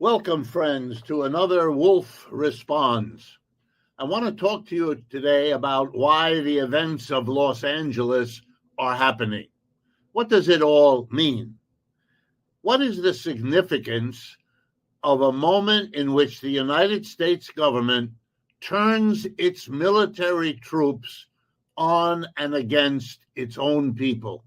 Welcome, friends, to another Wolff Responds. I want to talk to you today about why the events of Los Angeles are happening. What does it all mean? What is the significance of a moment in which the United States government turns its military troops on and against its own people?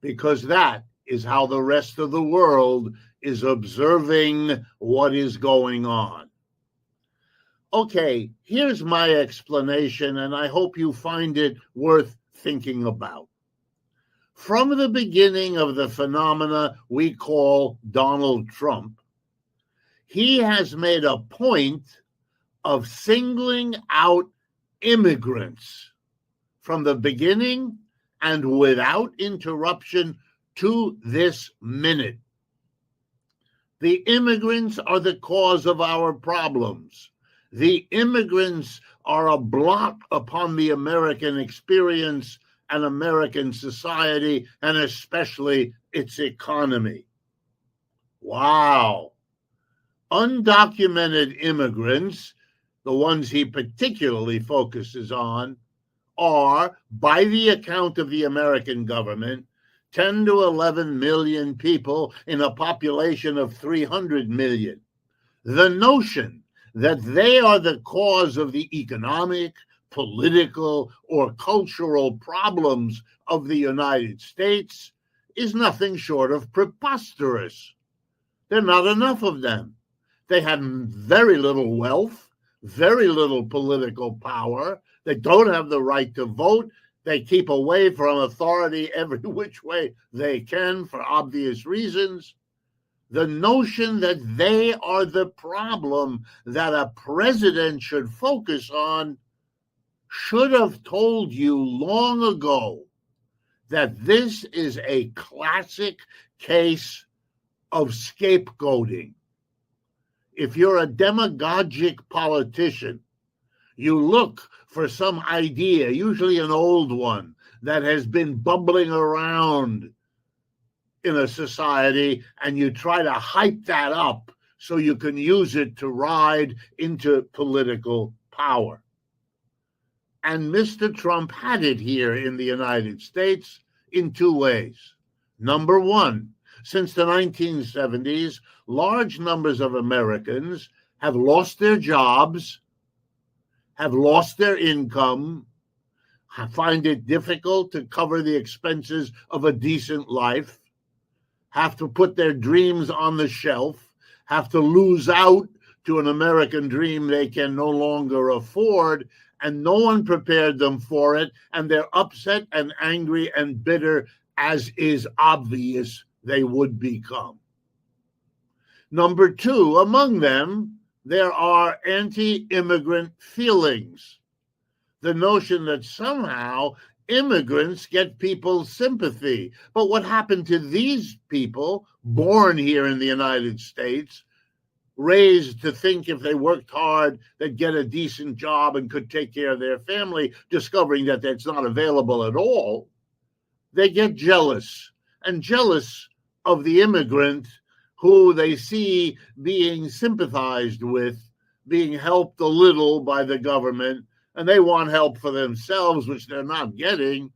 Because that is how the rest of the world is observing what is going on. Okay, here's my explanation, and I hope you find it worth thinking about. From the beginning of the phenomena we call Donald Trump, he has made a point of singling out immigrants from the beginning and without interruption to this minute. The immigrants are the cause of our problems. The immigrants are a blot upon the American experience and American society, and especially its economy. Wow. Undocumented immigrants, the ones he particularly focuses on, are, by the account of the American government, 10 to 11 million people in a population of 300 million. The notion that they are the cause of the economic, political, or cultural problems of the United States is nothing short of preposterous. There are not enough of them. They have very little wealth, very little political power. They don't have the right to vote. They keep away from authority every which way they can for obvious reasons. The notion that they are the problem that a president should focus on should have told you long ago that this is a classic case of scapegoating. If you're a demagogic politician, you look for some idea, usually an old one, that has been bubbling around in a society, and you try to hype that up so you can use it to ride into political power. And Mr. Trump had it here in the United States in two ways. Number one, since the 1970s, large numbers of Americans have lost their jobs, have lost their income, find it difficult to cover the expenses of a decent life, have to put their dreams on the shelf, have to lose out to an American dream they can no longer afford, and no one prepared them for it, and they're upset and angry and bitter, as is obvious they would become. Number two, among them, there are anti-immigrant feelings. The notion that somehow immigrants get people's sympathy. But what happened to these people born here in the United States, raised to think if they worked hard, they'd get a decent job and could take care of their family, discovering that that's not available at all? They get jealous, and jealous of the immigrant who they see being sympathized with, being helped a little by the government, and they want help for themselves, which they're not getting.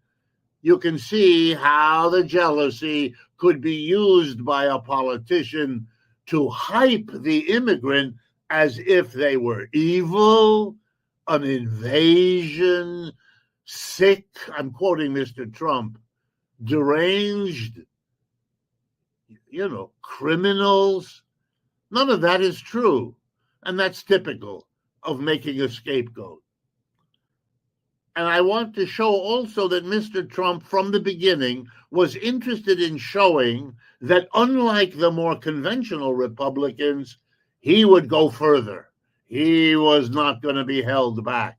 You can see how the jealousy could be used by a politician to hype the immigrant as if they were evil, an invasion, sick, I'm quoting Mr. Trump, deranged, criminals. None of that is true. And that's typical of making a scapegoat. And I want to show also that Mr. Trump, from the beginning, was interested in showing that unlike the more conventional Republicans, he would go further. He was not going to be held back.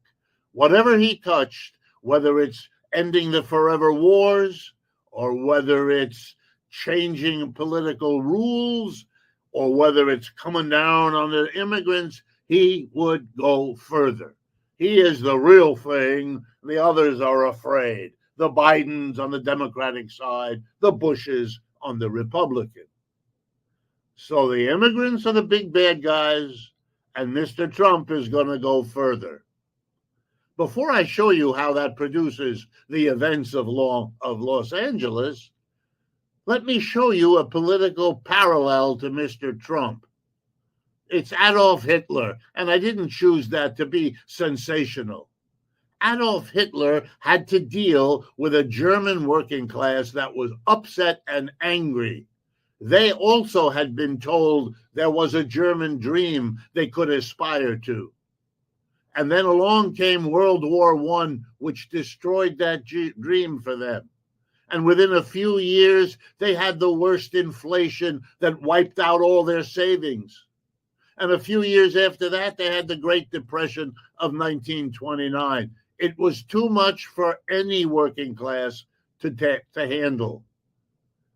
Whatever he touched, whether it's ending the forever wars, or whether it's changing political rules, or whether it's coming down on the immigrants, he would go further. He is the real thing. The others are afraid. The Bidens on the Democratic side, the Bushes on the Republican. So the immigrants are the big bad guys, and Mr. Trump is going to go further. Before I show you how that produces the events of Los Angeles, let me show you a political parallel to Mr. Trump. It's Adolf Hitler, and I didn't choose that to be sensational. Adolf Hitler had to deal with a German working class that was upset and angry. They also had been told there was a German dream they could aspire to. And then along came World War I, which destroyed that dream for them. And within a few years, they had the worst inflation that wiped out all their savings. And a few years after that, they had the Great Depression of 1929. It was too much for any working class to handle.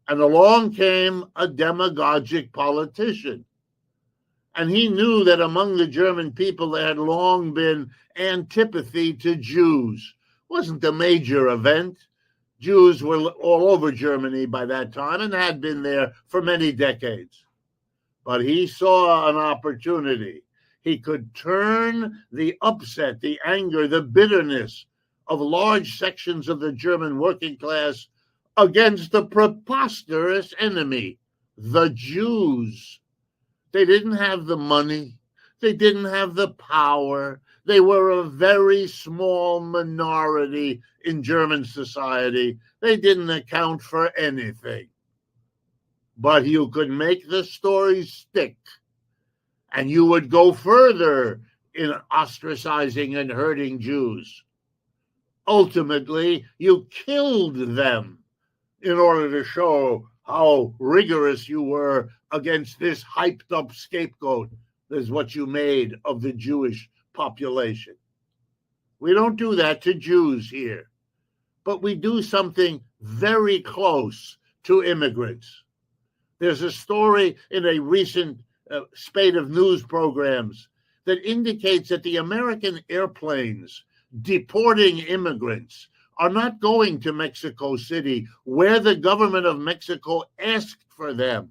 And along came a demagogic politician. And he knew that among the German people, there had long been antipathy to Jews. It wasn't a major event. Jews were all over Germany by that time and had been there for many decades. But he saw an opportunity. He could turn the upset, the anger, the bitterness of large sections of the German working class against the preposterous enemy, the Jews. They didn't have the money. They didn't have the power. They were a very small minority in German society. They didn't account for anything. But you could make the story stick, and you would go further in ostracizing and hurting Jews. Ultimately, you killed them in order to show how rigorous you were against this hyped up scapegoat. Is what you made of the Jewish population. We don't do that to Jews here, but we do something very close to immigrants. There's a story in a recent spate of news programs that indicates that the American airplanes deporting immigrants are not going to Mexico City, where the government of Mexico asked for them,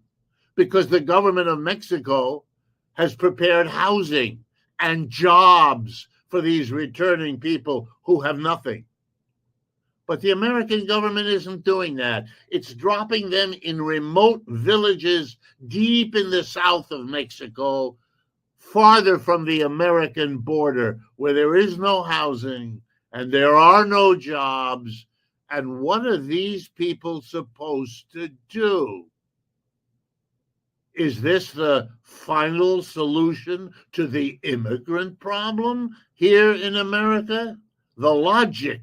because the government of Mexico has prepared housing and jobs for these returning people who have nothing. But the American government isn't doing that. It's dropping them in remote villages deep in the south of Mexico, farther from the American border, where there is no housing and there are no jobs. And what are these people supposed to do? Is this the final solution to the immigrant problem here in America? The logic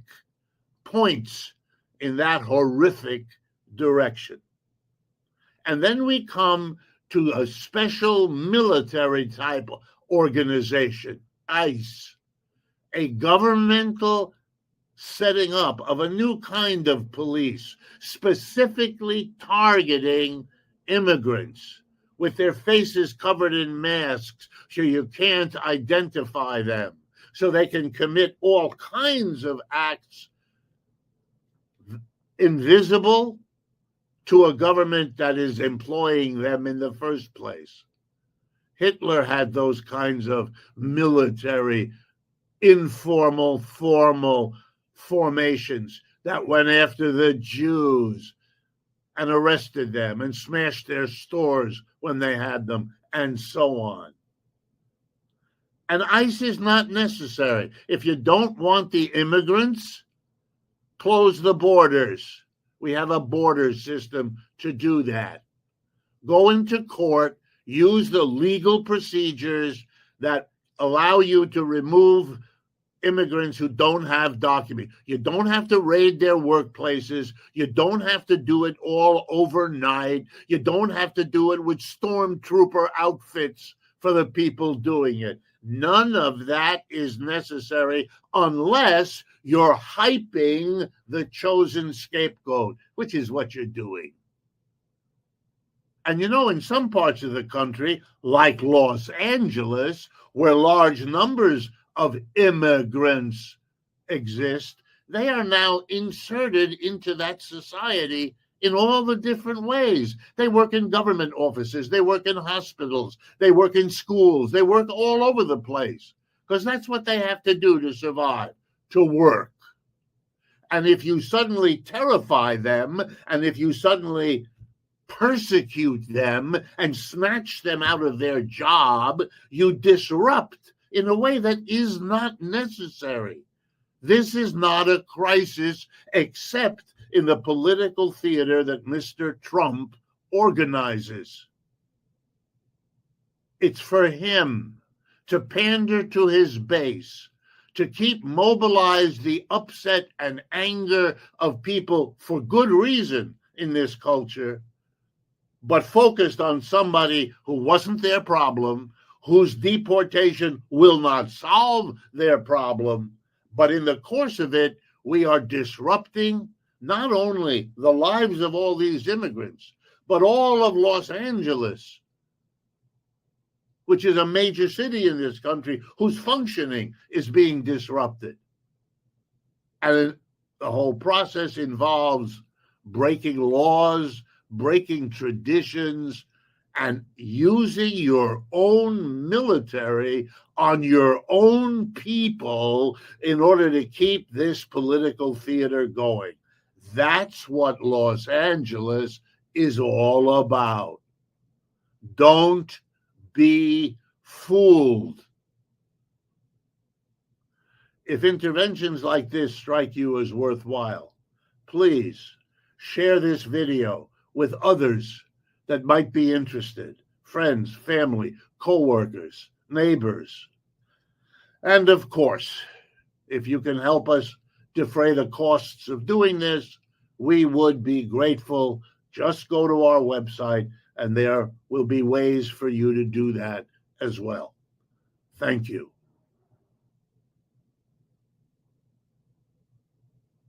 points in that horrific direction. And then we come to a special military type organization, ICE, a governmental setting up of a new kind of police, specifically targeting immigrants, with their faces covered in masks so you can't identify them, so they can commit all kinds of acts invisible to a government that is employing them in the first place. Hitler had those kinds of military, informal, formal formations that went after the Jews and arrested them and smashed their stores when they had them, and so on. And ICE is not necessary. If you don't want the immigrants, close the borders. We have a border system to do that. Go into court, use the legal procedures that allow you to remove immigrants who don't have documents. You don't have to raid their workplaces. You don't have to do it all overnight. You don't have to do it with stormtrooper outfits for the people doing it. None of that is necessary unless you're hyping the chosen scapegoat, which is what you're doing. And you know, in some parts of the country, like Los Angeles, where large numbers of immigrants exist, they are now inserted into that society in all the different ways. They work in government offices, they work in hospitals, they work in schools, they work all over the place, because that's what they have to do to survive, to work. And if you suddenly terrify them, and if you suddenly persecute them and snatch them out of their job, you disrupt in a way that is not necessary. This is not a crisis except in the political theater that Mr. Trump organizes. It's for him to pander to his base, to keep mobilized the upset and anger of people for good reason in this culture, but focused on somebody who wasn't their problem, whose deportation will not solve their problem. But in the course of it, we are disrupting not only the lives of all these immigrants, but all of Los Angeles, which is a major city in this country whose functioning is being disrupted. And the whole process involves breaking laws, breaking traditions, and using your own military on your own people in order to keep this political theater going. That's what Los Angeles is all about. Don't be fooled. If interventions like this strike you as worthwhile, please share this video with others that might be interested, friends, family, co-workers, neighbors. And of course, if you can help us defray the costs of doing this, we would be grateful. Just go to our website and there will be ways for you to do that as well. Thank you.